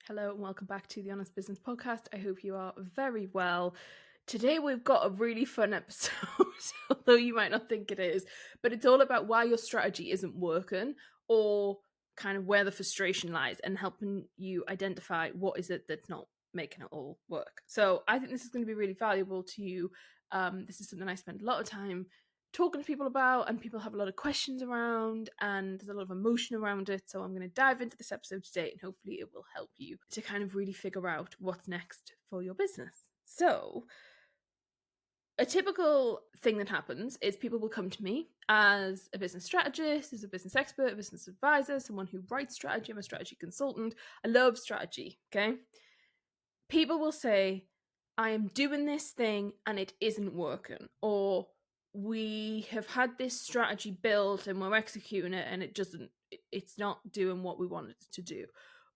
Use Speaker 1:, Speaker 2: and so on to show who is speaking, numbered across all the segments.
Speaker 1: Hello and welcome back to the Honest Business Podcast. I hope you are very well. Today we've got a really fun episode, although you might not think it is, but it's all about why your strategy isn't working or kind of where the frustration lies and helping you identify what is it that's not making it all work. So I think this is going to be really valuable to you. This is something I spend a lot of time talking to people about, and people have a lot of questions around, and there's a lot of emotion around it. So I'm going to dive into this episode today, and hopefully it will help you to kind of really figure out what's next for your business. So a typical thing that happens is people will come to me as a business strategist, as a business expert, a business advisor, someone who writes strategy. I'm a strategy consultant. I love strategy, okay? People will say, I am doing this thing and it isn't working, or we have had this strategy built and we're executing it and it's not doing what we wanted it to do.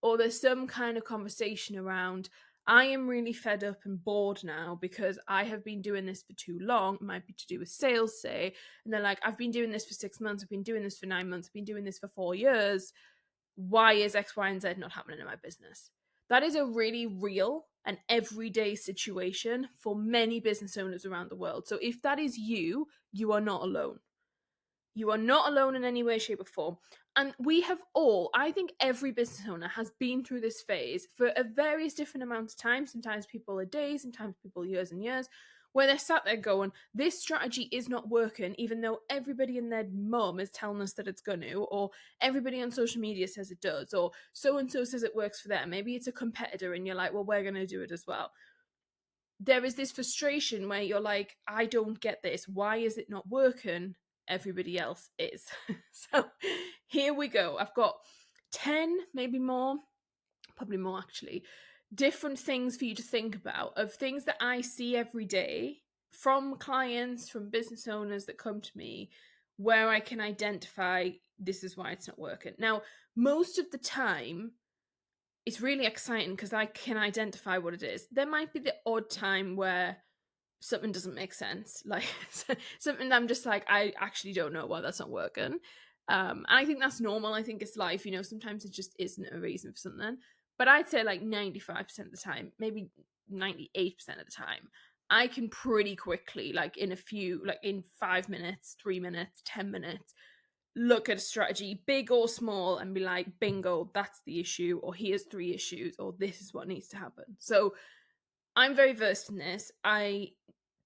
Speaker 1: Or there's some kind of conversation around, I am really fed up and bored now because I have been doing this for too long. It might be to do with sales, say, and they're like, I've been doing this for 6 months, I've been doing this for 9 months, I've been doing this for 4 years. Why is X, Y, and Z not happening in my business? That is a really real and everyday situation for many business owners around the world. So if that is you, you are not alone. You are not alone in any way, shape, or form. And we have all, I think every business owner has been through this phase for a various different amounts of time. Sometimes people are days, sometimes people years and years, where they're sat there going, this strategy is not working, even though everybody and their mum is telling us that it's going to, or everybody on social media says it does, or so-and-so says it works for them. Maybe it's a competitor and you're like, well, we're going to do it as well. There is this frustration where you're like, I don't get this. Why is it not working? Everybody else is. So here we go. I've got 10, maybe more, probably more actually, different things for you to think about, of things that I see every day from clients, from business owners that come to me, where I can identify this is why it's not working. Now, most of the time, it's really exciting because I can identify what it is. There might be the odd time where something doesn't make sense, like something that I'm just like, I actually don't know why that's not working. And I think that's normal. I think it's life, sometimes it just isn't a reason for something. But I'd say like 95% of the time, maybe 98% of the time, I can pretty quickly, like in 5 minutes, 3 minutes, 10 minutes, look at a strategy, big or small, and be like, bingo, that's the issue, or here's 3 issues, or this is what needs to happen. So I'm very versed in this. I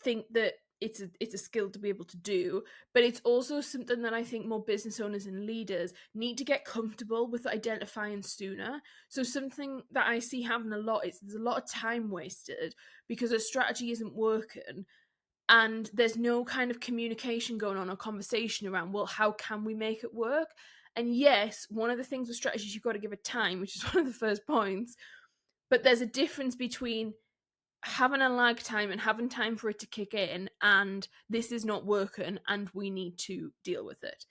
Speaker 1: think that it's a skill to be able to do, but it's also something that I think more business owners and leaders need to get comfortable with identifying sooner. So something that I see happening a lot is there's a lot of time wasted because a strategy isn't working, and there's no kind of communication going on or conversation around, well, how can we make it work? And yes, one of the things with strategies, you've got to give it time, which is one of the first points, but there's a difference between having a lag time and having time for it to kick in, and this is not working and we need to deal with it.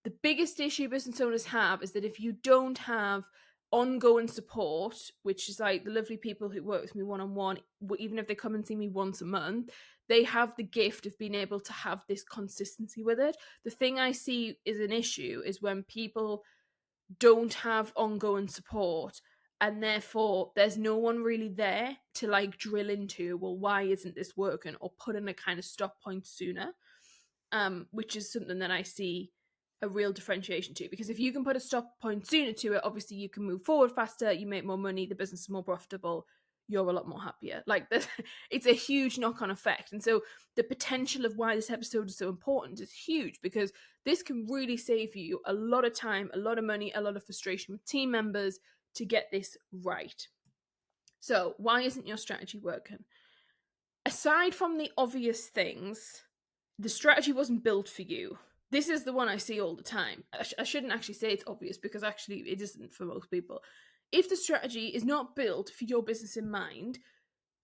Speaker 1: The biggest issue business owners have is that if you don't have ongoing support, which is like the lovely people who work with me one-on-one, even if they come and see me once a month, they have the gift of being able to have this consistency with it. The thing I see is an issue is when people don't have ongoing support, and therefore there's no one really there to like drill into, well, why isn't this working, or put in a kind of stop point sooner, which is something that I see a real differentiation to, because if you can put a stop point sooner to it, obviously you can move forward faster, you make more money, the business is more profitable, you're a lot more happier. Like this, it's a huge knock-on effect. And so the potential of why this episode is so important is huge, because this can really save you a lot of time, a lot of money, a lot of frustration with team members to get this right. So why isn't your strategy working? Aside from the obvious things, the strategy wasn't built for you. This is the one I see all the time. I shouldn't actually say it's obvious, because actually it isn't for most people. If the strategy is not built for your business in mind,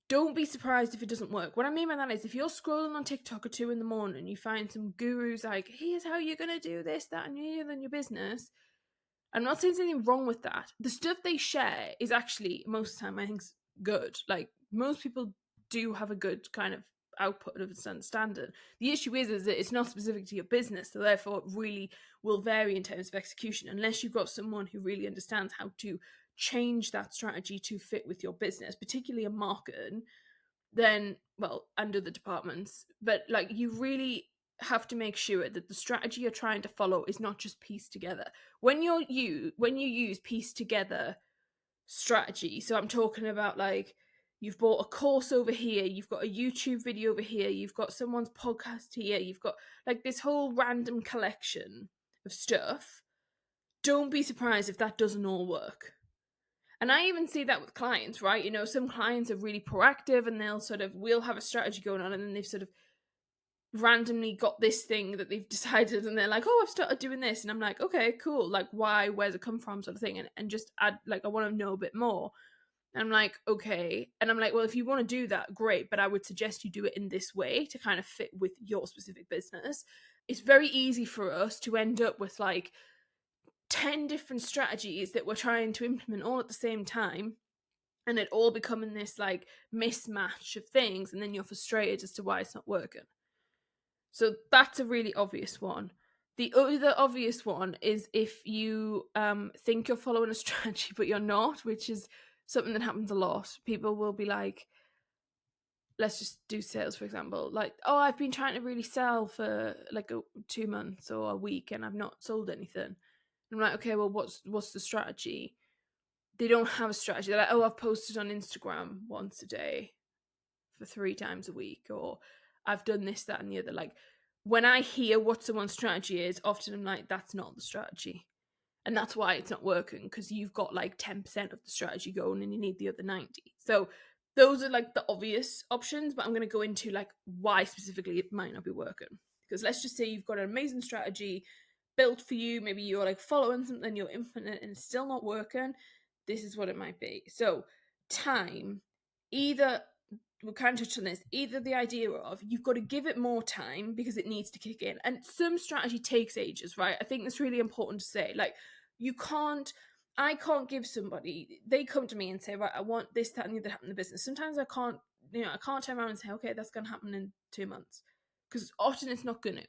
Speaker 1: don't be surprised if it doesn't work. What I mean by that is, if you're scrolling on TikTok at 2 a.m, you find some gurus like, here's how you're going to do this, that, and in your business. I'm not saying there's anything wrong with that. The stuff they share is actually, most of the time, I think, good. Like, most people do have a good kind of output of its understanding. The issue is that it's not specific to your business, so therefore it really will vary in terms of execution, unless you've got someone who really understands how to change that strategy to fit with your business, particularly in marketing, then, well, and other departments, but like you really have to make sure that the strategy you're trying to follow is not just pieced together. When you use pieced together strategy, so I'm talking about like you've bought a course over here, you've got a YouTube video over here, you've got someone's podcast here, you've got like this whole random collection of stuff, don't be surprised if that doesn't all work. And I even see that with clients, right? You know, some clients are really proactive and we'll have a strategy going on, and then they've sort of randomly got this thing that they've decided, and they're like, oh, I've started doing this. And I'm like, okay, cool. Like, why? Where's it come from? Sort of thing. And just add, like, I want to know a bit more. And I'm like, okay. And I'm like, well, if you want to do that, great. But I would suggest you do it in this way to kind of fit with your specific business. It's very easy for us to end up with like 10 different strategies that we're trying to implement all at the same time, and it all becoming this like mismatch of things, and then you're frustrated as to why it's not working. So that's a really obvious one. The other obvious one is if you think you're following a strategy but you're not, which is something that happens a lot. People will be like, let's just do sales, for example. Like, oh, I've been trying to really sell for like 2 months or a week and I've not sold anything. I'm like, okay, well, what's the strategy? They don't have a strategy. They're like, oh, I've posted on Instagram once a day for 3 times a week, or I've done this, that, and the other. Like, when I hear what someone's strategy is, often I'm like, that's not the strategy. And that's why it's not working, because you've got like 10% of the strategy going and you need the other 90. So those are like the obvious options, but I'm going to go into like why specifically it might not be working. Because let's just say you've got an amazing strategy built for you. Maybe you're like following something, you're implementing it, and it's still not working. This is what it might be. So time, either we kind of touched on this, either the idea of you've got to give it more time because it needs to kick in. And some strategy takes ages, right? I think that's really important to say. Like, I can't give somebody, they come to me and say, right, I want this, that, and the other to happen in the business. Sometimes I can't turn around and say, okay, that's going to happen in 2 months. Because often it's not going to.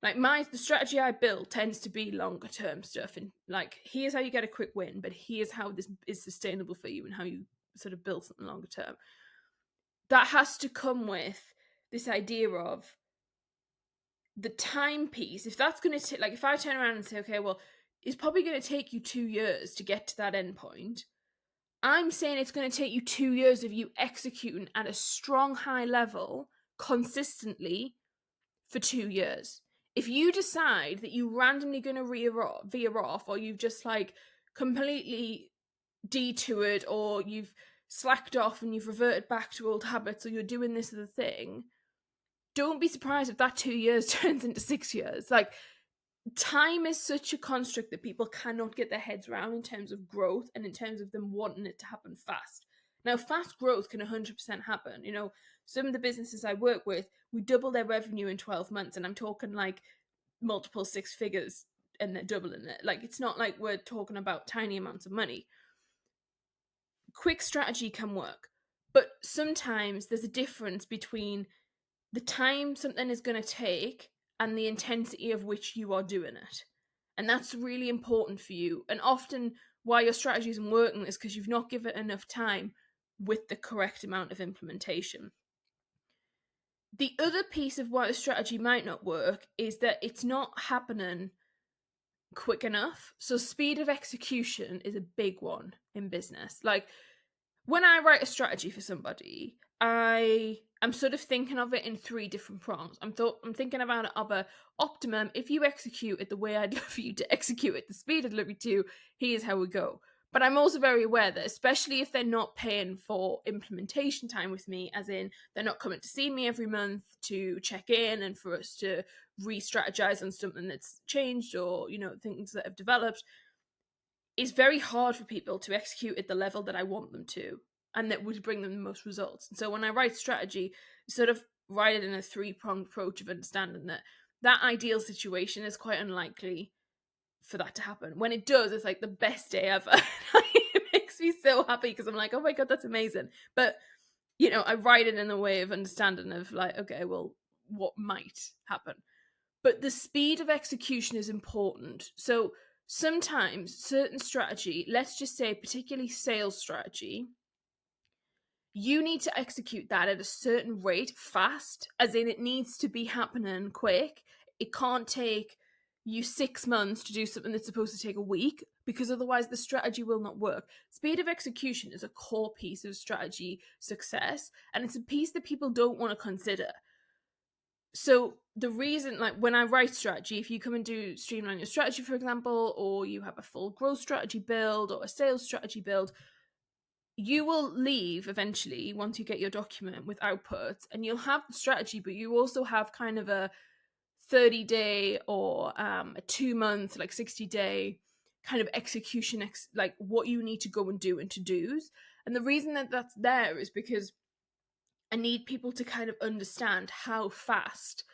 Speaker 1: Like the strategy I build tends to be longer term stuff, and like, here's how you get a quick win, but here's how this is sustainable for you and how you sort of build something longer term. That has to come with this idea of the time piece. If that's going to take, like, if I turn around and say, okay, well, it's probably going to take you 2 years to get to that end point, I'm saying it's going to take you 2 years of you executing at a strong, high level consistently for 2 years. If you decide that you're randomly going to veer off, or you've just like completely detoured, or you've slacked off and you've reverted back to old habits, or you're doing this other thing, don't be surprised if that 2 years turns into 6 years. Like, time is such a construct that people cannot get their heads around in terms of growth and in terms of them wanting it to happen fast. Now, fast growth can 100% happen. You know, some of the businesses I work with, we double their revenue in 12 months, and I'm talking like multiple 6 figures, and they're doubling it. Like, it's not like we're talking about tiny amounts of money. Quick strategy can work, but sometimes there's a difference between the time something is going to take and the intensity of which you are doing it. And that's really important for you. And often why your strategy isn't working is because you've not given it enough time with the correct amount of implementation. The other piece of why the strategy might not work is that it's not happening quick enough. So speed of execution is a big one in business. Like, when I write a strategy for somebody, I'm sort of thinking of it in 3 different prongs. I'm thinking about it of a optimum. If you execute it the way I'd love for you to execute it, the speed I'd love you to, here's how we go. But I'm also very aware that, especially if they're not paying for implementation time with me, as in they're not coming to see me every month to check in and for us to re-strategize on something that's changed, or, you know, things that have developed, it's very hard for people to execute at the level that I want them to, and that would bring them the most results. And so when I write strategy, sort of write it in a 3-pronged approach of understanding that ideal situation is quite unlikely for that to happen. When it does, it's like the best day ever. It makes me so happy because I'm like, oh my God, that's amazing. But, you know, I write it in a way of understanding of like, okay, well, what might happen? But the speed of execution is important. So sometimes certain strategy, let's just say particularly sales strategy, you need to execute that at a certain rate fast, as in it needs to be happening quick. It can't take you 6 months to do something that's supposed to take a week, because otherwise the strategy will not work. Speed of execution is a core piece of strategy success, and it's a piece that people don't want to consider. So the reason, like when I write strategy, if you come and do Streamline Your Strategy, for example, or you have a full growth strategy build or a sales strategy build, you will leave eventually once you get your document with outputs, and you'll have the strategy, but you also have kind of a 30-day or a 2 month, like 60-day kind of execution, like what you need to go and do and to-dos. And the reason that that's there is because I need people to kind of understand how fast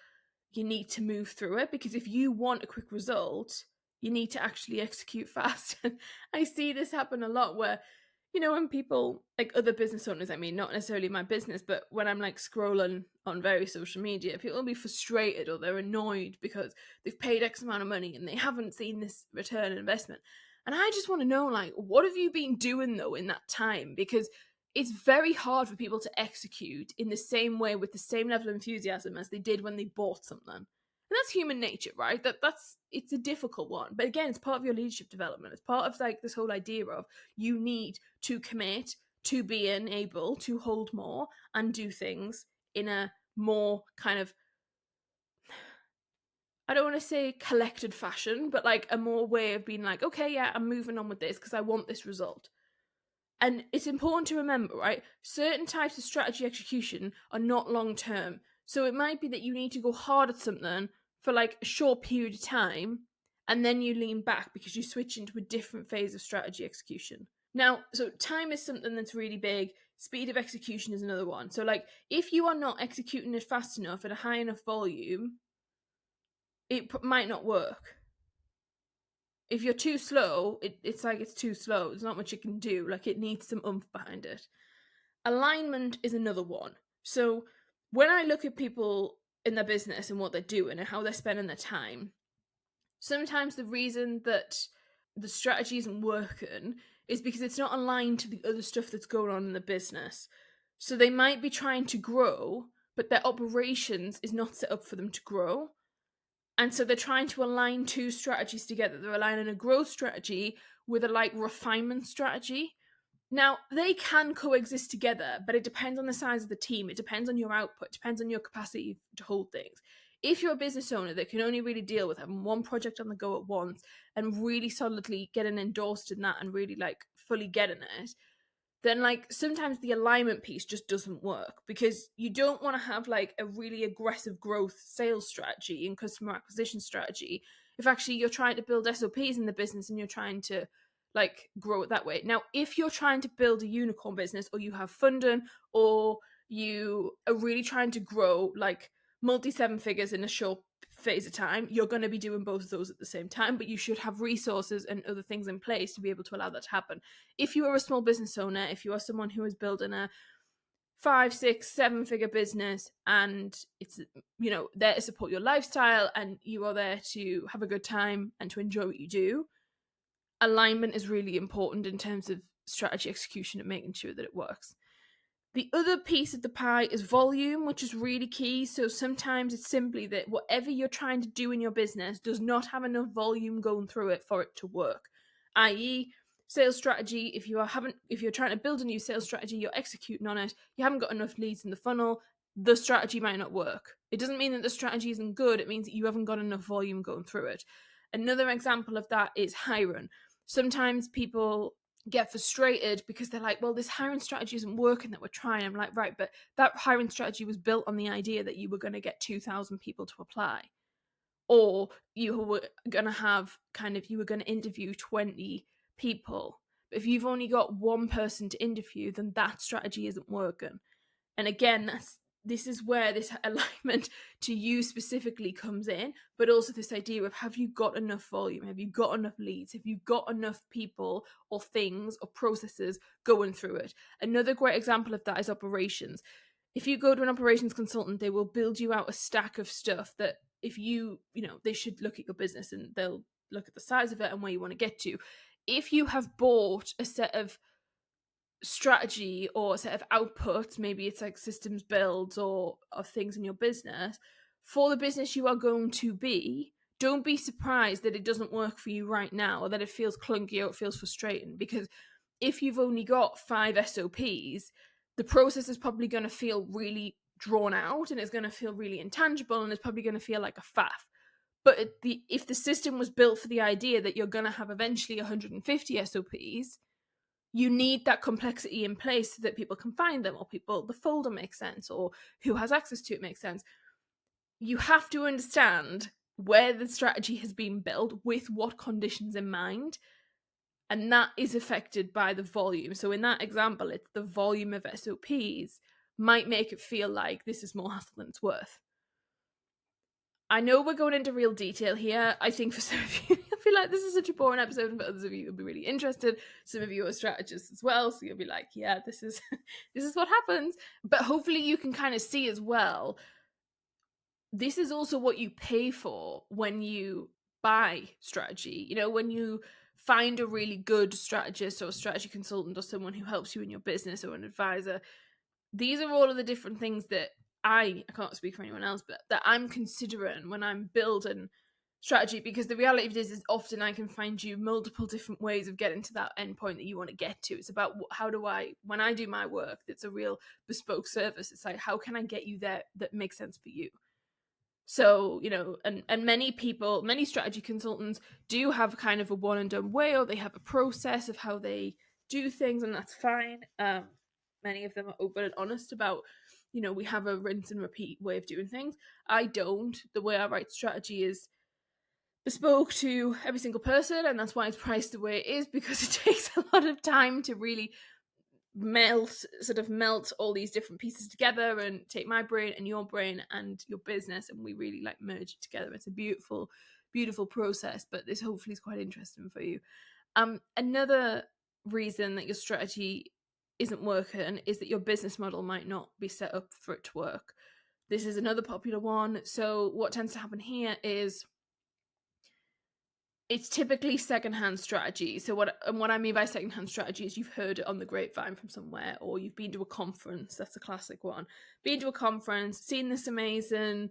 Speaker 1: you need to move through it, because if you want a quick result, you need to actually execute fast. And I see this happen a lot where, when people, like other business owners, I mean, not necessarily my business, but when I'm like scrolling on various social media, people will be frustrated or they're annoyed because they've paid X amount of money and they haven't seen this return on investment. And I just want to know, like, what have you been doing though in that time? Because it's very hard for people to execute in the same way with the same level of enthusiasm as they did when they bought something. And that's human nature, right? It's a difficult one. But again, it's part of your leadership development. It's part of like this whole idea of you need to commit to being able to hold more and do things in a more kind of, I don't want to say collected fashion, but like a more way of being like, okay, yeah, I'm moving on with this because I want this result. And it's important to remember, right? Certain types of strategy execution are not long term. So it might be that you need to go hard at something for like a short period of time, and then you lean back because you switch into a different phase of strategy execution. Now, so time is something that's really big. Speed of execution is another one. So, like, if you are not executing it fast enough at a high enough volume, it might not work. If you're too slow, it's like it's too slow. There's not much it can do. Like, it needs some oomph behind it. Alignment is another one. So when I look at people in their business and what they're doing and how they're spending their time, sometimes the reason that the strategy isn't working is because it's not aligned to the other stuff that's going on in the business. So they might be trying to grow, but their operations is not set up for them to grow. And so they're trying to align two strategies together. They're aligning a growth strategy with a like refinement strategy. Now, they can coexist together, but it depends on the size of the team. It depends on your output. It depends on your capacity to hold things. If you're a business owner that can only really deal with having one project on the go at once and really solidly getting endorsed in that and really like fully getting it, then like sometimes the alignment piece just doesn't work, because you don't want to have like a really aggressive growth sales strategy and customer acquisition strategy if actually you're trying to build SOPs in the business and you're trying to like grow it that way. Now, if you're trying to build a unicorn business, or you have funding, or you are really trying to grow like multi 7 figures in a short phase of time, you're going to be doing both of those at the same time, but you should have resources and other things in place to be able to allow that to happen. If you are a small business owner, if you are someone who is building a 5, 6, 7 figure business, and it's there to support your lifestyle and you are there to have a good time and to enjoy what you do, alignment is really important in terms of strategy execution and making sure that it works. The other piece of the pie is volume, which is really key. So sometimes it's simply that whatever you're trying to do in your business does not have enough volume going through it for it to work. i.e., sales strategy, if you're trying to build a new sales strategy, you're executing on it, you haven't got enough leads in the funnel, the strategy might not work. It doesn't mean that the strategy isn't good, it means that you haven't got enough volume going through it. Another example of that is hiring. Sometimes people get frustrated because they're like, well, this hiring strategy isn't working that we're trying. I'm like, right, but that hiring strategy was built on the idea that you were going to get 2,000 people to apply, or you were going to have you were going to interview 20 people. But if you've only got one person to interview, then that strategy isn't working. And again, this is where this alignment to you specifically comes in, but also this idea of, have you got enough volume? Have you got enough leads? Have you got enough people or things or processes going through it? Another great example of that is operations. If you go to an operations consultant, they will build you out a stack of stuff that if they should look at your business and they'll look at the size of it and where you want to get to. If you have bought a set of strategy or a set of outputs, maybe it's like systems builds or things in your business, for the business you are going to be, don't be surprised that it doesn't work for you right now, or that it feels clunky or it feels frustrating, because if you've only got 5 SOPs, the process is probably going to feel really drawn out, and it's going to feel really intangible, and it's probably going to feel like a faff. But if the system was built for the idea that you're going to have eventually 150 SOPs, you need that complexity in place so that people can find them, or the folder makes sense, or who has access to it makes sense. You have to understand where the strategy has been built with what conditions in mind, and that is affected by the volume. So in that example, it's the volume of SOPs might make it feel like this is more hassle than it's worth. I know we're going into real detail here. I think for some of you, I feel like this is such a boring episode, and for others of you, will be really interested. Some of you are strategists as well, so you'll be like, yeah, this is what happens. But hopefully you can kind of see as well, this is also what you pay for when you buy strategy. You know, when you find a really good strategist or a strategy consultant or someone who helps you in your business or an advisor, these are all of the different things that I can't speak for anyone else, but that I'm considering when I'm building strategy, because the reality of it is often I can find you multiple different ways of getting to that end point that you want to get to. It's about how do I, when I do my work, that's a real bespoke service, it's like, how can I get you there that makes sense for you? So, you know, and many people, many strategy consultants do have kind of a one and done way, or they have a process of how they do things, and that's fine. Many of them are open and honest about, you know, we have a rinse and repeat way of doing things. I don't. The way I write strategy is bespoke to every single person, and that's why it's priced the way it is, because it takes a lot of time to really melt all these different pieces together and take my brain and your brain and your business, and we really like merge it together. It's a beautiful process, but this hopefully is quite interesting for you. Another reason that your strategy isn't working is that your business model might not be set up for it to work. This is another popular one. So what tends to happen here is it's typically secondhand strategy. So what I mean by secondhand strategy is you've heard it on the grapevine from somewhere, or you've been to a conference. That's a classic one. Been to a conference, seen this amazing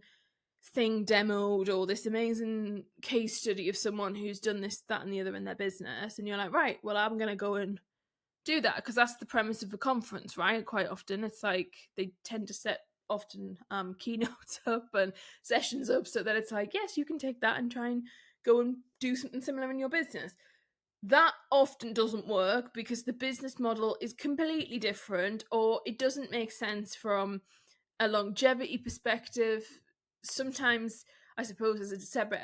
Speaker 1: thing demoed, or this amazing case study of someone who's done this, that, and the other in their business, and you're like, right, well, I'm going to go and do that, because that's the premise of the conference, right? Quite often it's like they tend to set keynotes up and sessions up so that it's like, yes, you can take that and try and go and do something similar in your business. That often doesn't work because the business model is completely different, or it doesn't make sense from a longevity perspective. Sometimes, I suppose, as a separate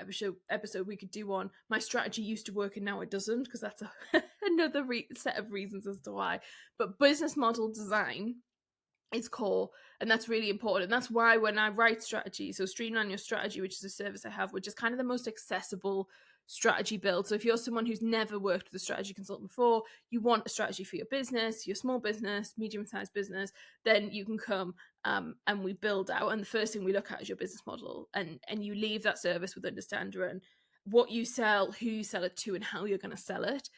Speaker 1: episode we could do on my strategy used to work and now it doesn't, because that's another set of reasons as to why. But business model design is core, and that's really important. And that's why when I write strategy, so Streamline Your Strategy, which is a service I have, which is kind of the most accessible strategy build. So if you're someone who's never worked with a strategy consultant before, you want a strategy for your business, your small business, medium-sized business, then you can come and we build out. And the first thing we look at is your business model, and you leave that service with understanding what you sell, who you sell it to, and how you're going to sell it.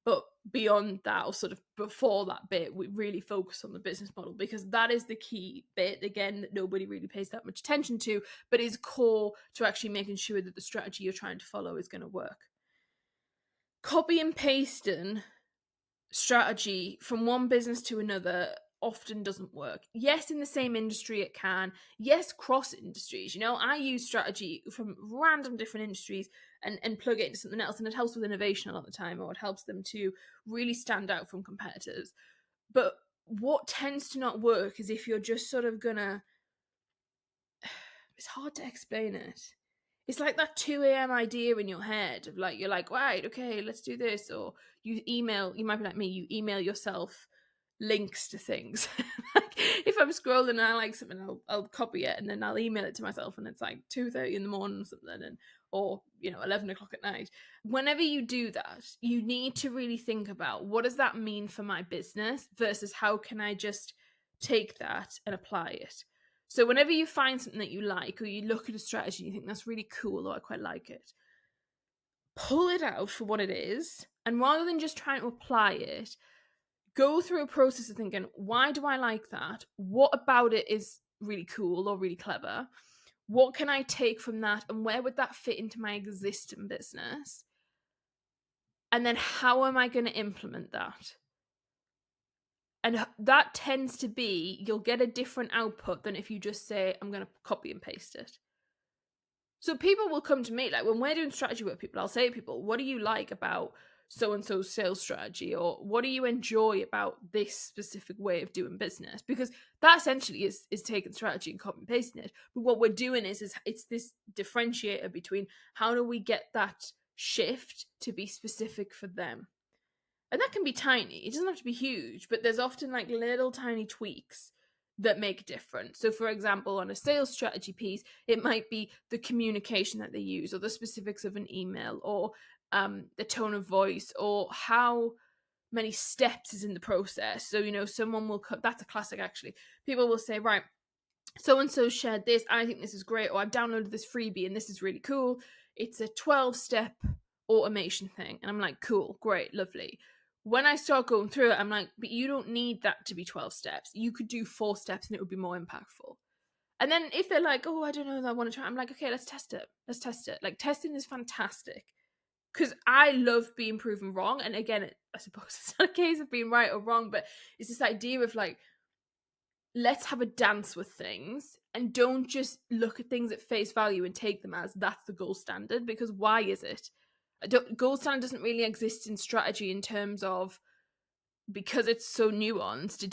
Speaker 1: But beyond that, or sort of before that bit, we really focus on the business model, because that is the key bit, again, that nobody really pays that much attention to, but is core to actually making sure that the strategy you're trying to follow is going to work. Copy and pasting strategy from one business to another often doesn't work. Yes, in the same industry it can. Yes, cross industries. You know, I use strategy from random different industries and plug it into something else, and it helps with innovation a lot of the time, or it helps them to really stand out from competitors. But what tends to not work is if you're just sort of gonna, it's hard to explain it. It's like that 2 a.m. idea in your head of like, you're like, right, okay, let's do this. Or you might be like me, you email yourself links to things. Like if I'm scrolling and I like something, I'll copy it and then I'll email it to myself, and it's like 2:30 in the morning or something, or 11 o'clock at night. Whenever you do that, you need to really think about, what does that mean for my business versus how can I just take that and apply it. So whenever you find something that you like, or you look at a strategy and you think that's really cool, or I quite like it, pull it out for what it is, and rather than just trying to apply it, go through a process of thinking, why do I like that? What about it is really cool or really clever? What can I take from that, and where would that fit into my existing business? And then how am I going to implement that? And that tends to be, you'll get a different output than if you just say, I'm going to copy and paste it. So people will come to me, like when we're doing strategy with people, I'll say to people, what do you like about so-and-so's sales strategy? Or what do you enjoy about this specific way of doing business? Because that essentially is taking strategy and copy and pasting it. But what we're doing is it's this differentiator between how do we get that shift to be specific for them. And that can be tiny. It doesn't have to be huge, but there's often like little tiny tweaks that make a difference. So for example, on a sales strategy piece, it might be the communication that they use, or the specifics of an email, or the tone of voice, or how many steps is in the process. So, you know, someone will that's a classic actually. People will say, right, so-and-so shared this, I think this is great, or I've downloaded this freebie and this is really cool. It's a 12-step automation thing. And I'm like, cool, great, lovely. When I start going through it, I'm like, but you don't need that to be 12 steps. You could do 4 steps and it would be more impactful. And then if they're like, oh, I don't know, I want to try, I'm like, okay, let's test it. Let's test it. Like, testing is fantastic. Because I love being proven wrong. And again, I suppose it's not a case of being right or wrong, but it's this idea of like, let's have a dance with things and don't just look at things at face value and take them as that's the gold standard, because why is it? Gold standard doesn't really exist in strategy in terms of, because it's so nuanced,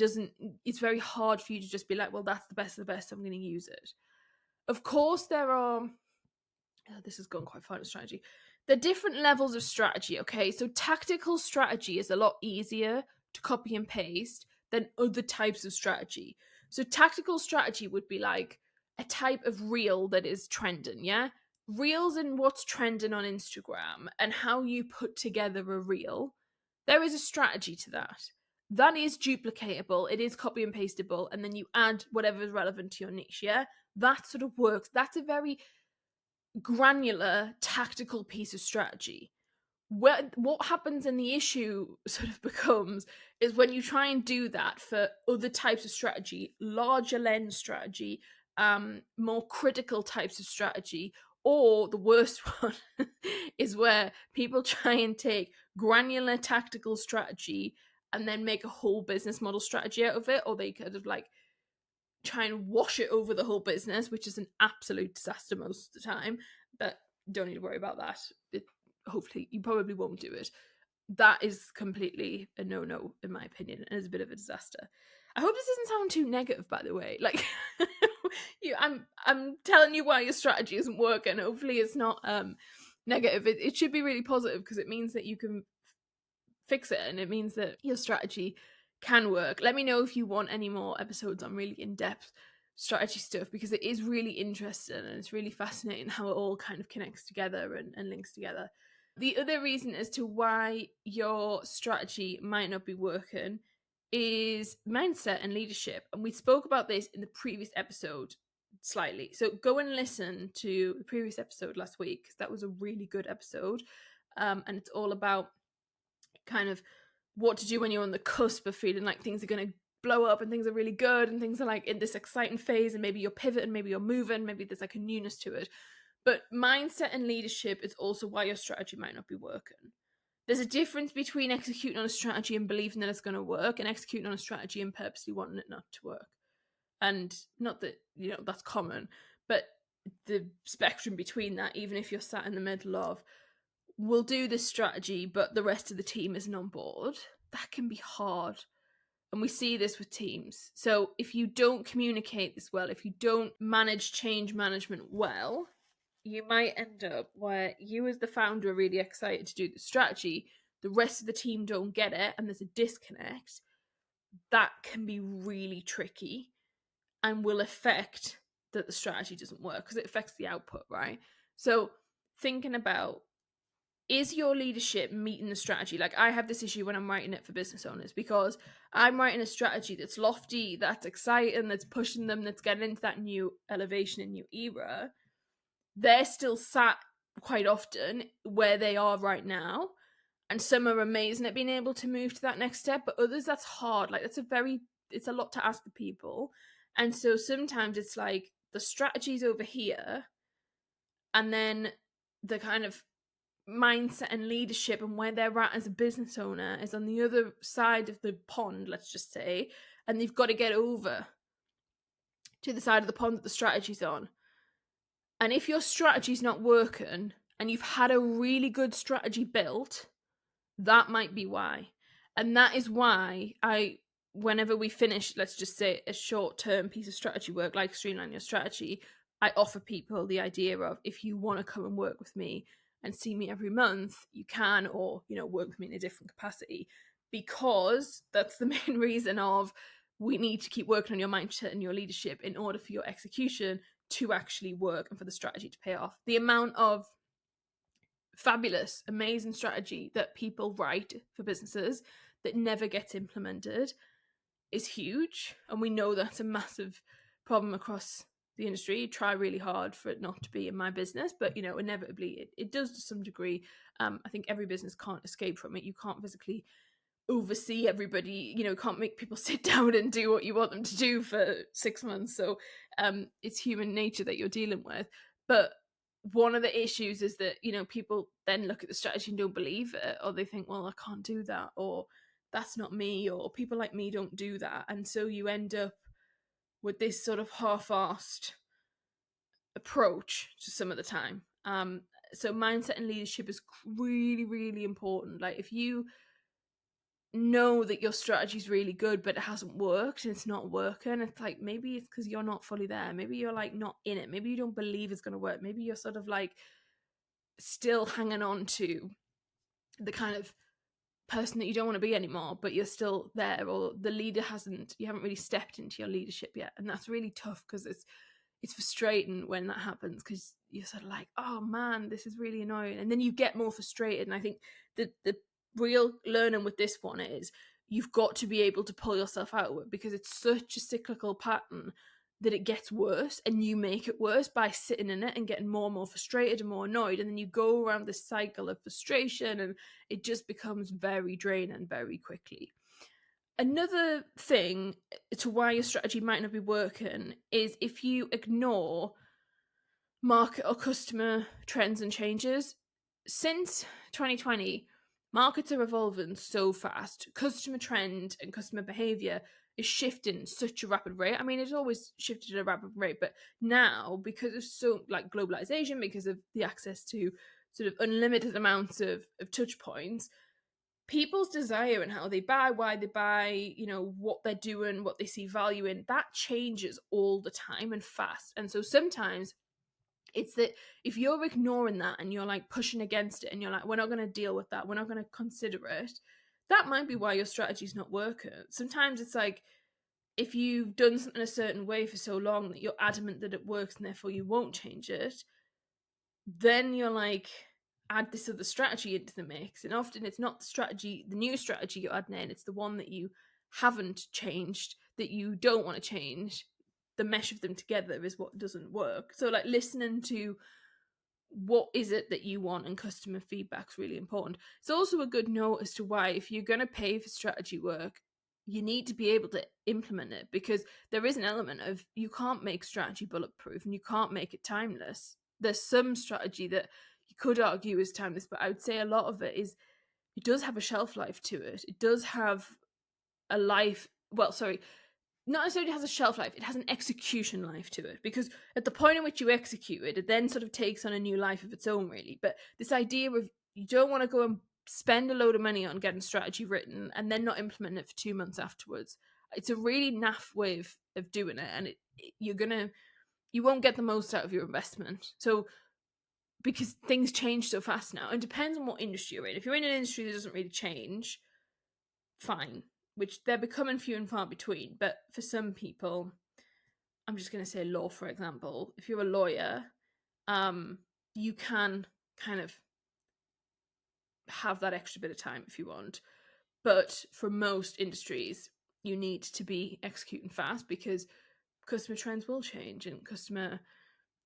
Speaker 1: it's very hard for you to just be like, well, that's the best of the best, I'm going to use it. Of course, there are, this has gone quite far to strategy. The different levels of strategy, okay? So tactical strategy is a lot easier to copy and paste than other types of strategy. So tactical strategy would be like a type of reel that is trending, yeah? Reels and what's trending on Instagram and how you put together a reel. There is a strategy to that. That is duplicatable, it is copy and pasteable, and then you add whatever is relevant to your niche, yeah? That sort of works. That's a very granular, tactical piece of strategy. What happens in the issue sort of becomes is when you try and do that for other types of strategy, larger lens strategy, more critical types of strategy, or the worst one is where people try and take granular tactical strategy and then make a whole business model strategy out of it, or they kind of like try and wash it over the whole business, which is an absolute disaster most of the time. But don't need to worry about that. Hopefully, you probably won't do it. That is completely a no-no, in my opinion, and is a bit of a disaster. I hope this doesn't sound too negative, by the way. Like, I'm telling you why your strategy isn't working. Hopefully, it's not negative. It should be really positive, because it means that you can fix it, and it means that your strategy can work. Let me know if you want any more episodes on really in-depth strategy stuff, because it is really interesting and it's really fascinating how it all kind of connects together and links together. The other reason as to why your strategy might not be working is mindset and leadership. And we spoke about this in the previous episode slightly. So go and listen to the previous episode last week, because that was a really good episode. And it's all about kind of what to do when you're on the cusp of feeling like things are going to blow up and things are really good and things are like in this exciting phase, and maybe you're pivoting, maybe you're moving, maybe there's like a newness to it. But mindset and leadership is also why your strategy might not be working. There's a difference between executing on a strategy and believing that it's going to work, and executing on a strategy and purposely wanting it not to work. And not that, you know, that's common, but the spectrum between that, even if you're sat in the middle of, we'll do this strategy, but the rest of the team isn't on board, that can be hard. And we see this with teams. So if you don't communicate this well, if you don't manage change management well, you might end up where you as the founder are really excited to do the strategy, the rest of the team don't get it, and there's a disconnect. That can be really tricky and will affect that the strategy doesn't work, because it affects the output, right? So thinking about, is your leadership meeting the strategy? Like, I have this issue when I'm writing it for business owners, because I'm writing a strategy that's lofty, that's exciting, that's pushing them, that's getting into that new elevation and new era. They're still sat quite often where they are right now. And some are amazing at being able to move to that next step, but others, that's hard. Like, it's a lot to ask the people. And so sometimes it's like the strategy's over here, and then the kind of mindset and leadership and where they're at as a business owner is on the other side of the pond, let's just say, and they've got to get over to the side of the pond that the strategy's on. And if your strategy's not working and you've had a really good strategy built, that might be why. And that is why whenever we finish, let's just say, a short-term piece of strategy work like Streamline Your Strategy, I offer people the idea of, if you want to come and work with me and see me every month, you can, or, work with me in a different capacity, because that's the main reason of, we need to keep working on your mindset and your leadership in order for your execution to actually work and for the strategy to pay off. The amount of fabulous, amazing strategy that people write for businesses that never gets implemented is huge. And we know that's a massive problem across the industry. You try really hard for it not to be in my business, but inevitably it does to some degree. I think every business can't escape from it. You can't physically oversee everybody, can't make people sit down and do what you want them to do for 6 months. So it's human nature that you're dealing with. But one of the issues is that, people then look at the strategy and don't believe it, or they think, well, I can't do that, or that's not me, or people like me don't do that. And so you end up with this sort of half-assed approach to some of the time. So mindset and leadership is really, really important. Like, if you know that your strategy is really good but it hasn't worked and it's not working, it's like, maybe it's because you're not fully there, maybe you're like not in it, maybe you don't believe it's going to work, maybe you're sort of like still hanging on to the kind of person that you don't want to be anymore, but you're still there, or the leader you haven't really stepped into your leadership yet. And that's really tough, because it's frustrating when that happens, because you're sort of like, oh man, this is really annoying, and then you get more frustrated. And I think the real learning with this one is, you've got to be able to pull yourself out of it, because it's such a cyclical pattern that it gets worse, and you make it worse by sitting in it and getting more and more frustrated and more annoyed, and then you go around this cycle of frustration, and it just becomes very draining very quickly. Another thing to why your strategy might not be working is if you ignore market or customer trends and changes. Since 2020, markets are evolving so fast. Customer trend and customer behavior is shifting at such a rapid rate. I mean, it's always shifted at a rapid rate, but now, because of globalization, because of the access to sort of unlimited amounts of touch points, people's desire and how they buy, why they buy, what they're doing, what they see value in, that changes all the time and fast. And so sometimes it's that if you're ignoring that and you're like pushing against it and you're like, we're not going to deal with that, we're not going to consider it, that might be why your strategy's not working. Sometimes it's like, if you've done something a certain way for so long that you're adamant that it works and therefore you won't change it, then you're like, add this other strategy into the mix. And often it's not the new strategy you're adding in, it's the one that you haven't changed, that you don't want to change. The mesh of them together is what doesn't work. So like, listening to what is it that you want and customer feedback is really important. It's also a good note as to why, if you're going to pay for strategy work, you need to be able to implement it, because there is an element of, you can't make strategy bulletproof and you can't make it timeless. There's some strategy that you could argue is timeless, but I would say a lot of it does have a shelf life to it. It does have a life, not necessarily has a shelf life, it has an execution life to it, because at the point in which you execute it, it then sort of takes on a new life of its own, really. But this idea of, you don't want to go and spend a load of money on getting strategy written and then not implement it for 2 months afterwards. It's a really naff way of doing it, and you won't get the most out of your investment. So, because things change so fast now, and it depends on what industry you're in. If you're in an industry that doesn't really change, fine, which they're becoming few and far between. But for some people, I'm just going to say law, for example. If you're a lawyer, you can kind of have that extra bit of time if you want. But for most industries, you need to be executing fast, because customer trends will change and customer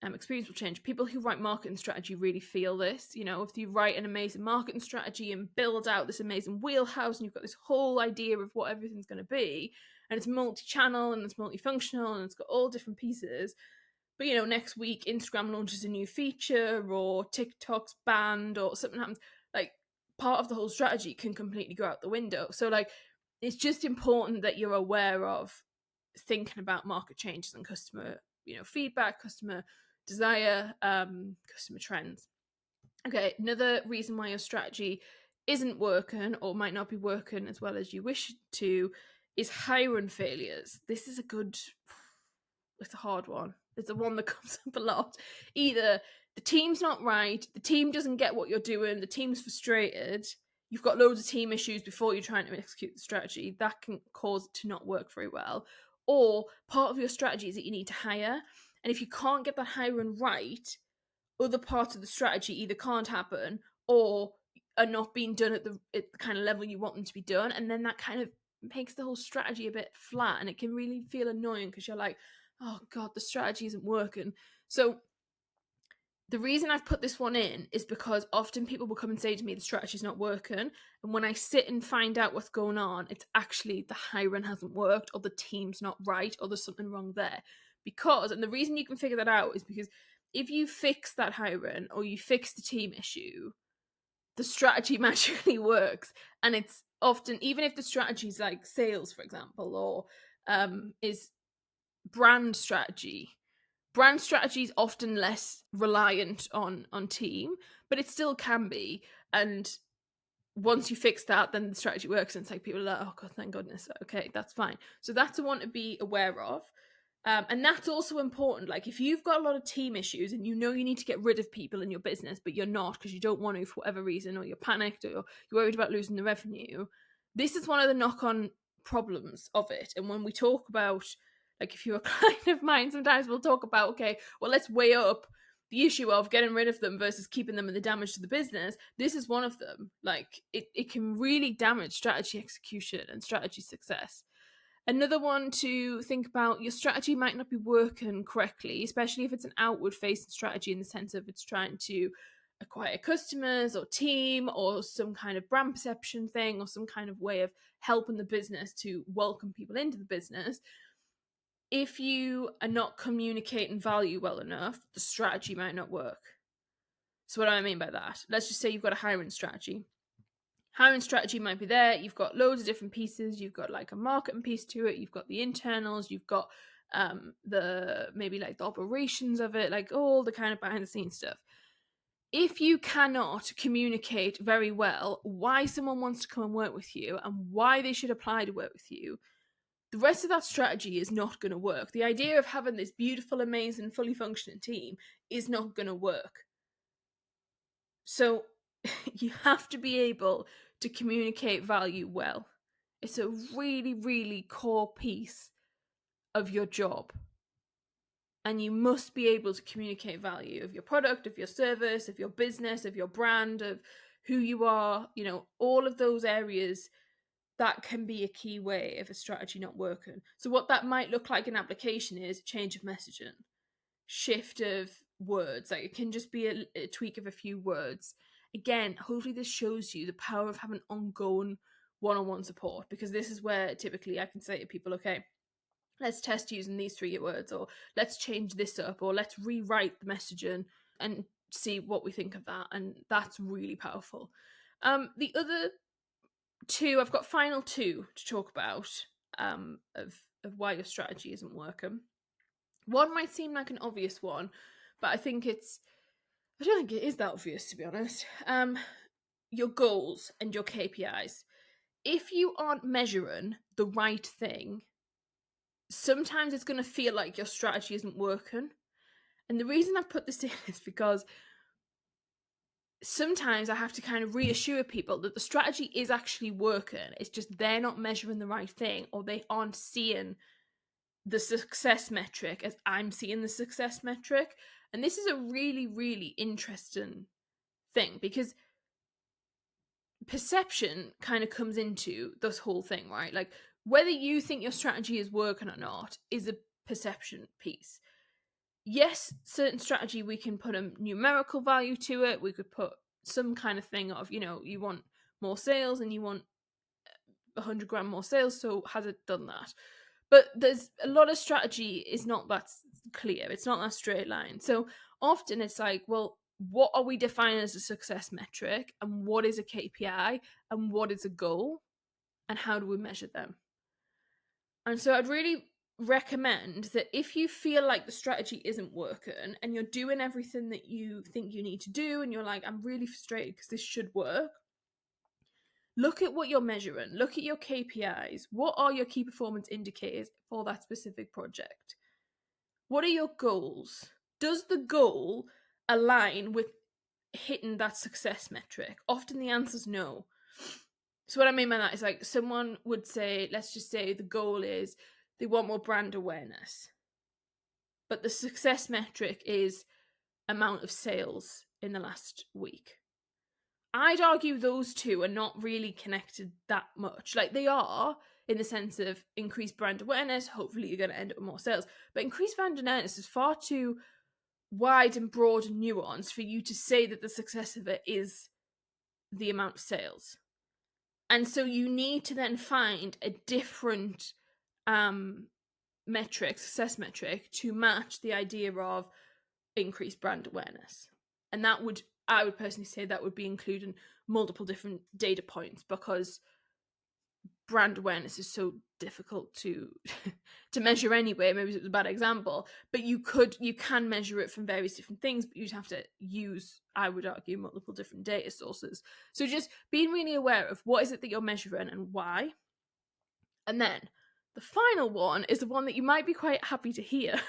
Speaker 1: experience will change. People who write marketing strategy really feel this. You know, if you write an amazing marketing strategy and build out this amazing wheelhouse and you've got this whole idea of what everything's going to be, and it's multi-channel and it's multifunctional and it's got all different pieces, but, you know, next week Instagram launches a new feature or TikTok's banned or something happens, like, part of the whole strategy can completely go out the window. So, like, it's just important that you're aware of thinking about market changes and customer, you know, feedback, customer desire, customer trends. Okay, another reason why your strategy isn't working or might not be working as well as you wish it to is hiring failures. This is it's a hard one. It's the one that comes up a lot. Either the team's not right, the team doesn't get what you're doing, the team's frustrated, you've got loads of team issues before you're trying to execute the strategy. That can cause it to not work very well. Or part of your strategy is that you need to hire. And if you can't get that hiring right, other parts of the strategy either can't happen or are not being done at the kind of level you want them to be done. And then that kind of makes the whole strategy a bit flat, and it can really feel annoying because you're like, oh God, the strategy isn't working. So the reason I've put this one in is because often people will come and say to me, the strategy's not working. And when I sit and find out what's going on, it's actually the hiring hasn't worked or the team's not right or there's something wrong there. And the reason you can figure that out is because if you fix that hiring or you fix the team issue, the strategy magically works. And it's often, even if the strategy is like sales, for example, or is brand strategy is often less reliant on team, but it still can be. And once you fix that, then the strategy works, and it's like people are like, oh God, thank goodness. Okay, that's fine. So that's the one to be aware of. And that's also important. Like, if you've got a lot of team issues and you know you need to get rid of people in your business, but you're not because you don't want to for whatever reason, or you're panicked, or you're worried about losing the revenue, this is one of the knock-on problems of it. And when we talk about, like, if you're a client of mine, sometimes we'll talk about, okay, well, let's weigh up the issue of getting rid of them versus keeping them and the damage to the business. This is one of them. Like, it can really damage strategy execution and strategy success. Another one to think about, your strategy might not be working correctly, especially if it's an outward facing strategy in the sense of it's trying to acquire customers or team or some kind of brand perception thing or some kind of way of helping the business to welcome people into the business. If you are not communicating value well enough, the strategy might not work. So what do I mean by that? Let's just say you've got a hiring strategy. Hiring strategy might be there. You've got loads of different pieces. You've got like a marketing piece to it. You've got the internals. You've got the maybe like the operations of it, like all the kind of behind the scenes stuff. If you cannot communicate very well why someone wants to come and work with you and why they should apply to work with you, the rest of that strategy is not going to work. The idea of having this beautiful, amazing, fully functioning team is not going to work. So you have to be able to communicate value well. It's a really, really core piece of your job. And you must be able to communicate value of your product, of your service, of your business, of your brand, of who you are, you know, all of those areas. That can be a key way of a strategy not working. So what that might look like in application is change of messaging, shift of words. Like, it can just be a tweak of a few words. Again, hopefully this shows you the power of having ongoing one-on-one support, because this is where typically I can say to people, okay, let's test using these 3 words, or let's change this up, or let's rewrite the messaging and see what we think of that. And that's really powerful. The other 2, I've got final 2 to talk about of why your strategy isn't working. One might seem like an obvious one, but I don't think it is that obvious, to be honest. Your goals and your KPIs. If you aren't measuring the right thing, sometimes it's going to feel like your strategy isn't working. And the reason I've put this in is because sometimes I have to kind of reassure people that the strategy is actually working. It's just they're not measuring the right thing, or they aren't seeing the success metric as I'm seeing the success metric. And this is a really, really interesting thing, because perception kind of comes into this whole thing, right? Like, whether you think your strategy is working or not is a perception piece. yes, certain strategy, we can put a numerical value to it. We could put some kind of thing of, you want more sales and you want 100 grand more sales, so has it done that? But there's a lot of strategy is not that clear. It's not that straight line. So often it's like, well, what are we defining as a success metric, and what is a KPI, and what is a goal, and how do we measure them? And so I'd really recommend that if you feel like the strategy isn't working and you're doing everything that you think you need to do and you're like, I'm really frustrated because this should work, look at what you're measuring, look at your KPIs. What are your key performance indicators for that specific project? What are your goals? Does the goal align with hitting that success metric? Often the answer is no. So what I mean by that is, like, someone would say, let's just say the goal is they want more brand awareness, but the success metric is amount of sales in the last week. I'd argue those two are not really connected that much. Like, they are in the sense of increased brand awareness, hopefully you're going to end up with more sales. But increased brand awareness is far too wide and broad and nuanced for you to say that the success of it is the amount of sales. And so you need to then find a different metric, success metric, to match the idea of increased brand awareness. And I would personally say that would be including multiple different data points, because brand awareness is so difficult to measure anyway. Maybe it was a bad example, but you can measure it from various different things, but you'd have to use, I would argue, multiple different data sources. So just being really aware of what is it that you're measuring and why. And then the final one is the one that you might be quite happy to hear,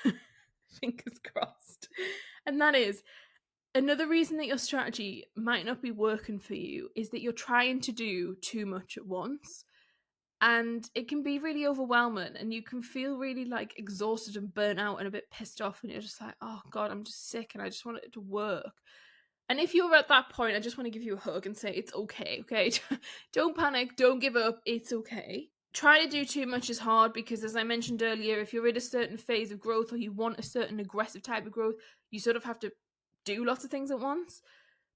Speaker 1: fingers crossed, and that is, another reason that your strategy might not be working for you is that you're trying to do too much at once. And it can be really overwhelming, and you can feel really like exhausted and burnt out and a bit pissed off, and you're just like, oh God, I'm just sick and I just want it to work. And if you're at that point, I just want to give you a hug and say, it's okay? Don't panic, don't give up, it's okay. Trying to do too much is hard because, as I mentioned earlier, if you're in a certain phase of growth or you want a certain aggressive type of growth, you sort of have to do lots of things at once.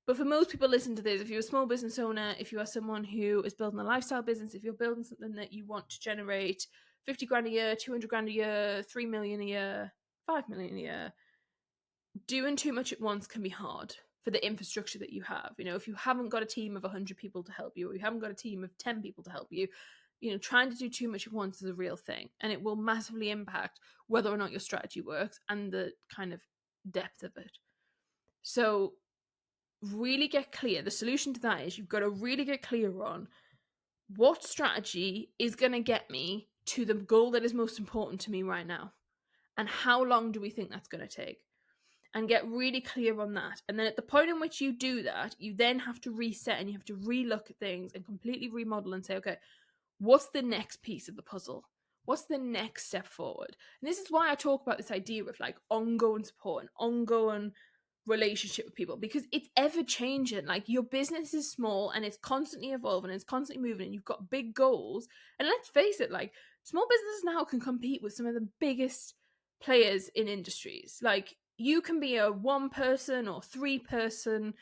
Speaker 1: But for most people listening to this, if you're a small business owner, if you are someone who is building a lifestyle business, if you're building something that you want to generate 50 grand a year, 200 grand a year, 3 million a year, 5 million a year, doing too much at once can be hard for the infrastructure that you have. If you haven't got a team of 100 people to help you, or you haven't got a team of 10 people to help you, trying to do too much at once is a real thing, and it will massively impact whether or not your strategy works and the kind of depth of it. So really get clear. The solution to that is you've got to really get clear on what strategy is going to get me to the goal that is most important to me right now, and how long do we think that's going to take, and get really clear on that. And then at the point in which you do that, you then have to reset and you have to relook at things and completely remodel and say, okay, what's the next piece of the puzzle? What's the next step forward? And this is why I talk about this idea of like ongoing support and ongoing relationship with people, because it's ever changing. Like, your business is small and it's constantly evolving and it's constantly moving, and you've got big goals. And let's face it, like, small businesses now can compete with some of the biggest players in industries. Like, you can be a 1-person or 3-person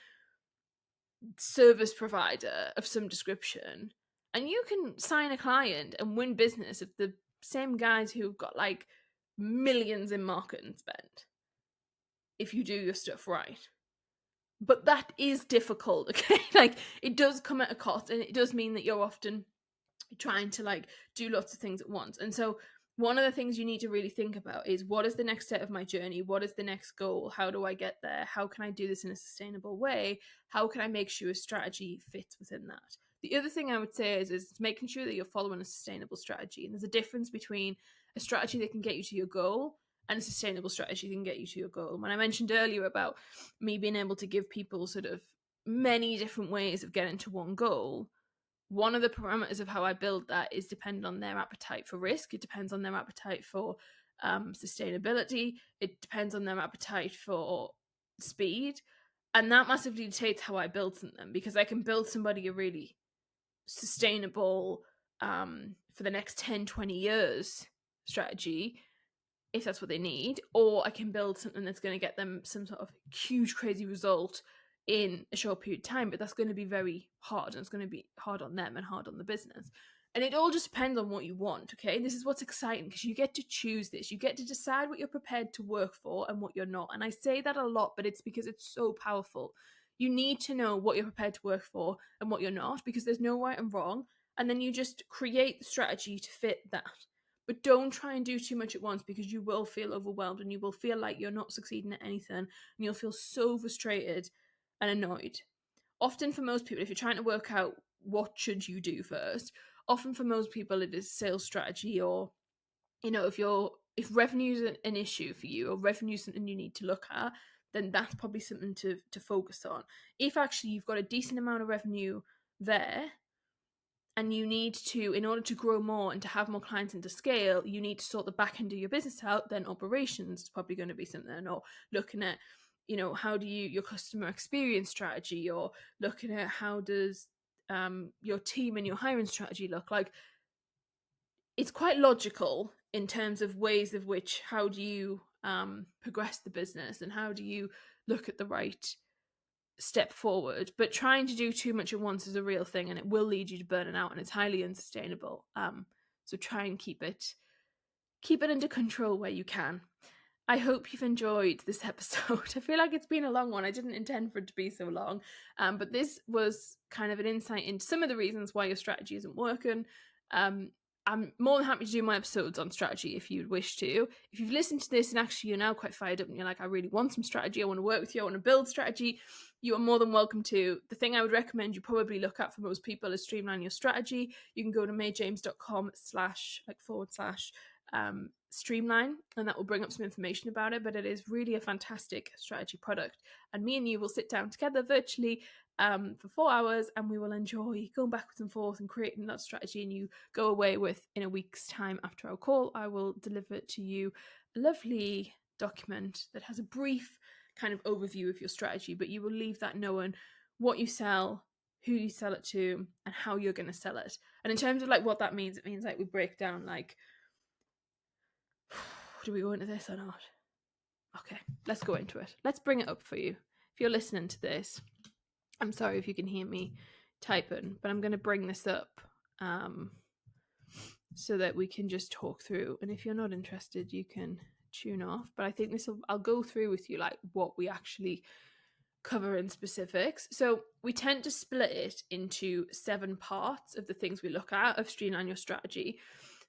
Speaker 1: service provider of some description, and you can sign a client and win business of the same guys who've got like millions in marketing spend, if you do your stuff right. But that is difficult, okay? Like, it does come at a cost, and it does mean that you're often trying to like do lots of things at once. And so one of the things you need to really think about is, what is the next step of my journey? What is the next goal? How do I get there? How can I do this in a sustainable way? How can I make sure a strategy fits within that? The other thing I would say is making sure that you're following a sustainable strategy. And there's a difference between a strategy that can get you to your goal and a sustainable strategy that can get you to your goal. When I mentioned earlier about me being able to give people sort of many different ways of getting to one goal, one of the parameters of how I build that is dependent on their appetite for risk. It depends on their appetite for sustainability. It depends on their appetite for speed. And that massively dictates how I build something, because I can build somebody a really sustainable, for the next 10, 20 years strategy, if that's what they need, or I can build something that's going to get them some sort of huge, crazy result in a short period of time, but that's going to be very hard, and it's going to be hard on them and hard on the business. And it all just depends on what you want, okay? This is what's exciting, because you get to choose this. You get to decide what you're prepared to work for and what you're not. And I say that a lot, but it's because it's so powerful. You need to know what you're prepared to work for and what you're not, because there's no right and wrong. And then you just create the strategy to fit that. But don't try and do too much at once, because you will feel overwhelmed and you will feel like you're not succeeding at anything, and you'll feel so frustrated and annoyed. Often for most people, if you're trying to work out what should you do first, often for most people it is sales strategy, or if revenue is an issue for you, or revenue is something you need to look at, then that's probably something to focus on. If actually you've got a decent amount of revenue there, and you need to, in order to grow more and to have more clients and to scale, you need to sort the back end of your business out, then operations is probably going to be something. Or looking at, how do your customer experience strategy, or looking at how does your team and your hiring strategy look like. It's quite logical in terms of ways of which, how do you progress the business, and how do you look at the right step forward. But trying to do too much at once is a real thing, and it will lead you to burning out, and it's highly unsustainable. So try and keep it under control where you can. I hope you've enjoyed this episode. I feel like it's been a long one. I didn't intend for it to be so long, but this was kind of an insight into some of the reasons why your strategy isn't working. I'm more than happy to do my episodes on strategy if you'd wish to. If you've listened to this and actually you're now quite fired up and you're like, I really want some strategy, I want to work with you, I want to build strategy, you are more than welcome to. The thing I would recommend you probably look at for most people is Streamline Your Strategy. You can go to mayjames.com//streamline, and that will bring up some information about it. But it is really a fantastic strategy product. And me and you will sit down together virtually for 4 hours, and we will enjoy going backwards and forth and creating that strategy. And you go away with, in a week's time after our call, I will deliver to you a lovely document that has a brief kind of overview of your strategy, but you will leave that knowing what you sell, who you sell it to, and how you're going to sell it. And in terms of like what that means, it means like we break down like, do we go into this or not? Okay, let's go into it. Let's bring it up for you. If you're listening to this, I'm sorry if you can hear me typing, but I'm going to bring this up so that we can just talk through. And if you're not interested, you can tune off. But I think I'll go through with you like what we actually cover in specifics. So we tend to split it into 7 parts of the things we look at of Streamline Your Strategy.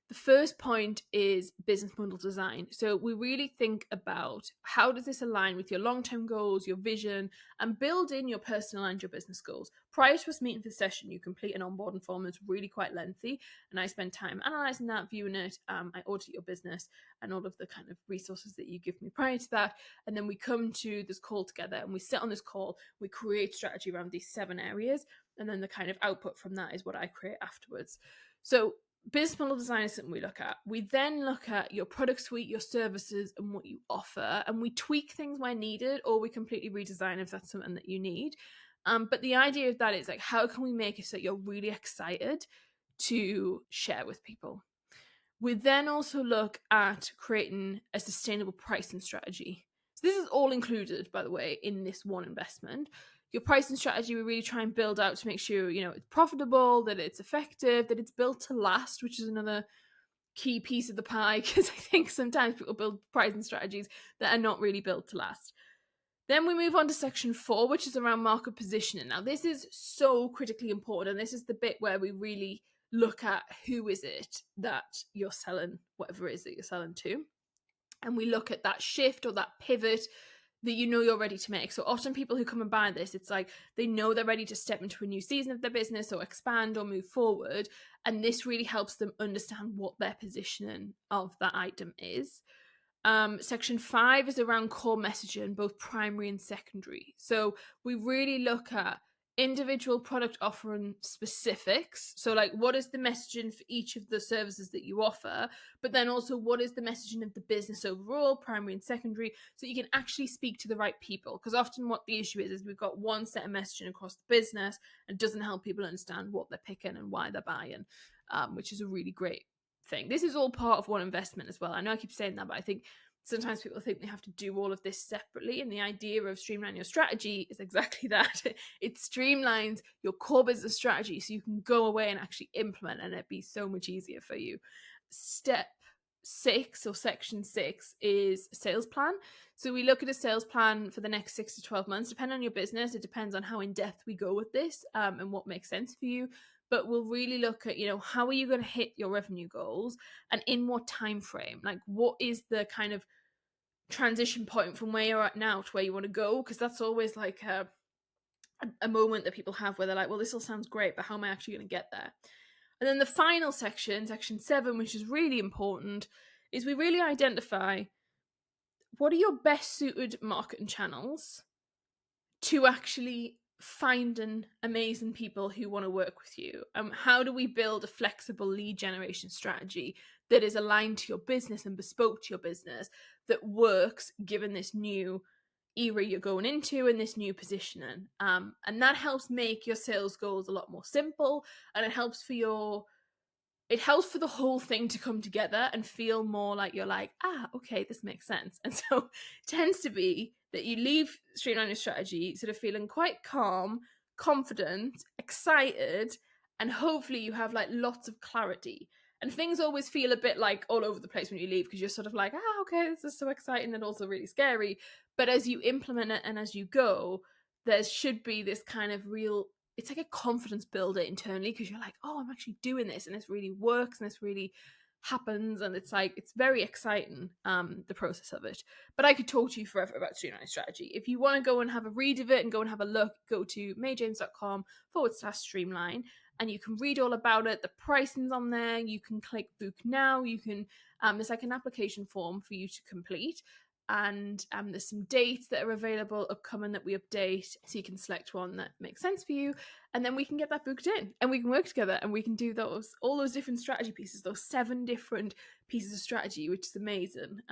Speaker 1: The first point is business model design. So we really think about how does this align with your long-term goals, your vision, and build in your personal and your business goals. Prior to us meeting for the session, you complete an onboarding form that's really quite lengthy, and I spend time analysing that, viewing it. I audit your business and all of the kind of resources that you give me prior to that, and then we come to this call together, and we sit on this call, we create strategy around these 7 areas, and then the kind of output from that is what I create afterwards. So business model design is something we look at. We then look at your product suite, your services, and what you offer, and we tweak things where needed, or we completely redesign if that's something that you need. But the idea of that is like, how can we make it so you're really excited to share with people? We then also look at creating a sustainable pricing strategy. So this is all included, by the way, in this one investment. Your pricing strategy, we really try and build out to make sure, it's profitable, that it's effective, that it's built to last, which is another key piece of the pie, because I think sometimes people build pricing strategies that are not really built to last. Then we move on to section 4, which is around market positioning. Now, this is so critically important, and this is the bit where we really look at who is it that you're selling, whatever it is that you're selling to. And we look at that shift or that pivot that you're ready to make. So often people who come and buy this, it's like they know they're ready to step into a new season of their business or expand or move forward. And this really helps them understand what their positioning of that item is. Section 5 is around core messaging, both primary and secondary. So we really look at individual product offering specifics. So like, what is the messaging for each of the services that you offer? But then also, what is the messaging of the business overall, primary and secondary, so you can actually speak to the right people? Because often what the issue is we've got one set of messaging across the business and it doesn't help people understand what they're picking and why they're buying, which is a really great thing. This is all part of one investment as well. I know I keep saying that, but I think sometimes people think they have to do all of this separately. And the idea of streamlining your strategy is exactly that. It streamlines your core business strategy so you can go away and actually implement, and it'd be so much easier for you. Step 6 or section 6 is sales plan. So we look at a sales plan for the next 6 to 12 months. Depending on your business, it depends on how in depth we go with this and what makes sense for you. But we'll really look at, how are you going to hit your revenue goals and in what time frame? Like, what is the kind of transition point from where you're at now to where you want to go? Because that's always like a moment that people have where they're like, well, this all sounds great, but how am I actually going to get there? And then the final section, section 7, which is really important, is we really identify what are your best suited marketing channels to actually finding amazing people who want to work with you. How do we build a flexible lead generation strategy that is aligned to your business and bespoke to your business that works given this new era you're going into and this new positioning? And that helps make your sales goals a lot more simple, and it helps for the whole thing to come together and feel more like you're like, okay, this makes sense. And so it tends to be that you leave Streamline Your Strategy sort of feeling quite calm, confident, excited, and hopefully you have like lots of clarity. And things always feel a bit like all over the place when you leave because you're sort of like, okay, this is so exciting and also really scary. But as you implement it and as you go, there should be this kind of real, it's like a confidence builder internally because you're like, I'm actually doing this and this really works and this really happens, and it's like, it's very exciting, the process of it. But I could talk to you forever about Streamline Strategy. If you want to go and have a read of it and go and have a look, go to mayjames.com/streamline and you can read all about it. The pricing's on there. You can click book now. You can there's like an application form for you to complete, and there's some dates that are available upcoming that we update, so you can select one that makes sense for you, and then we can get that booked in and we can work together and we can do all those different strategy pieces, those 7 different pieces of strategy, which is amazing.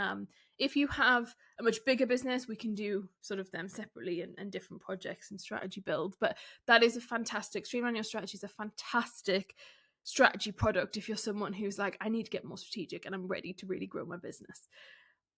Speaker 1: If you have a much bigger business, we can do sort of them separately and different projects and strategy build. But that is a fantastic, Streamline Your Strategy is a fantastic strategy product if you're someone who's like, I need to get more strategic and I'm ready to really grow my business.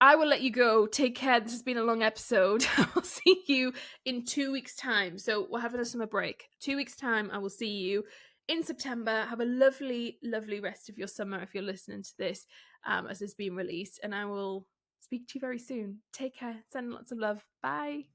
Speaker 1: I will let you go. Take care. This has been a long episode. I'll see you in 2 weeks' time. So we're having a summer break. 2 weeks' time, I will see you in September. Have a lovely, lovely rest of your summer if you're listening to this as it's being released. And I will speak to you very soon. Take care. Send lots of love. Bye.